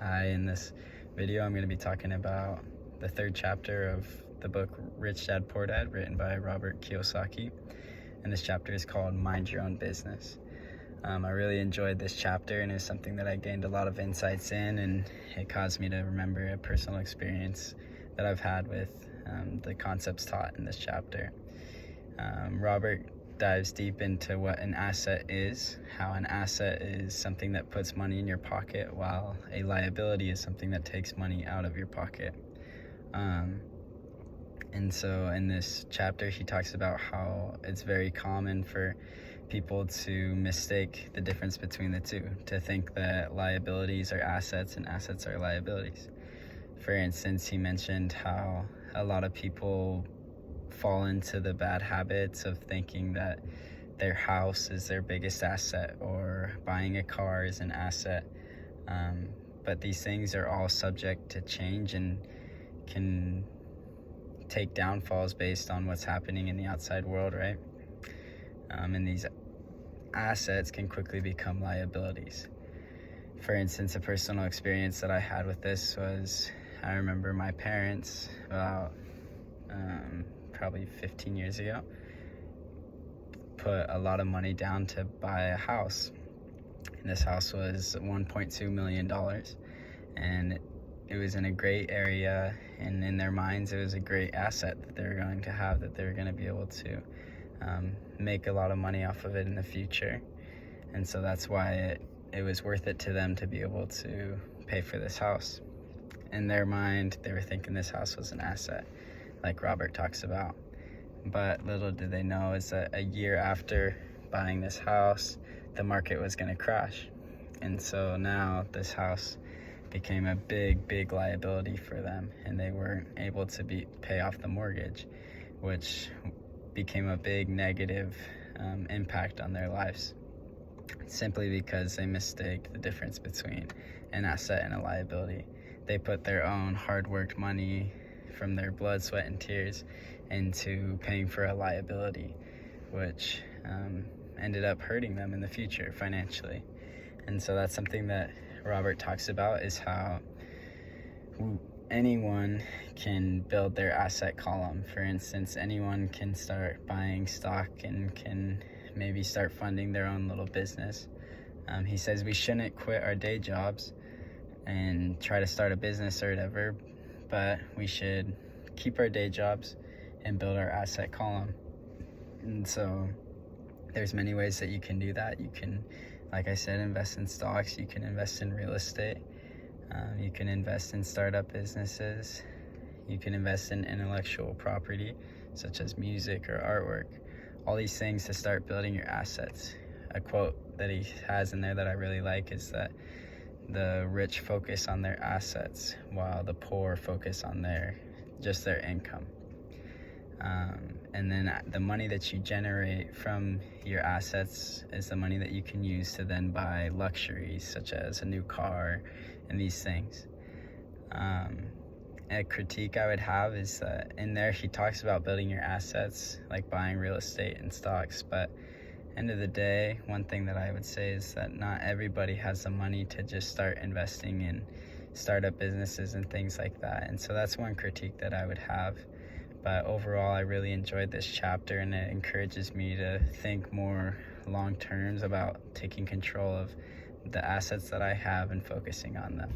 Hi, in this video I'm going to be talking about the third chapter of the book Rich Dad Poor Dad, written by Robert Kiyosaki. And this chapter is called Mind Your Own Business. I really enjoyed this chapter, and it's something that I gained a lot of insights in, and it caused me to remember a personal experience that I've had with the concepts taught in this chapter. Robert dives deep into what an asset is, how an asset is something that puts money in your pocket, while a liability is something that takes money out of your pocket. And so in this chapter, he talks about how it's very common for people to mistake the difference between the two, to think that liabilities are assets and assets are liabilities. For instance, he mentioned how a lot of people fall into the bad habits of thinking that their house is their biggest asset or buying a car is an asset. But these things are all subject to change and can take downfalls based on what's happening in the outside world, right? And these assets can quickly become liabilities. For instance, a personal experience that I had with this was, I remember my parents about probably 15 years ago put a lot of money down to buy a house. And this house was $1.2 million, and it was in a great area, and in their minds it was a great asset that they were going to have, that they were going to be able to make a lot of money off of it in the future. And so that's why it was worth it to them to be able to pay for this house. In their mind, they were thinking this house was an asset, like Robert talks about. But little did they know is that a year after buying this house, the market was going to crash. And so now this house became a big liability for them, and they weren't able to pay off the mortgage, which became a big negative impact on their lives, simply because they mistake the difference between an asset and a liability. They put their own hard-worked money from their blood, sweat, and tears into paying for a liability, which ended up hurting them in the future financially. And so that's something that Robert talks about, is how anyone can build their asset column. For instance, anyone can start buying stock and can maybe start funding their own little business. He says we shouldn't quit our day jobs and try to start a business or whatever, but we should keep our day jobs and build our asset column. And so there's many ways that you can do that. You can, like I said, invest in stocks. You can invest in real estate. You can invest in startup businesses. You can invest in intellectual property, such as music or artwork. All these things to start building your assets. A quote that he has in there that I really like is that the rich focus on their assets while the poor focus on their income. And then the money that you generate from your assets is the money that you can use to then buy luxuries, such as a new car and these things. A critique I would have is that in there he talks about building your assets, like buying real estate and stocks, but end of the day, one thing that I would say is that not everybody has the money to just start investing in startup businesses and things like that. And so that's one critique that I would have. But overall, I really enjoyed this chapter, and it encourages me to think more long terms about taking control of the assets that I have and focusing on them.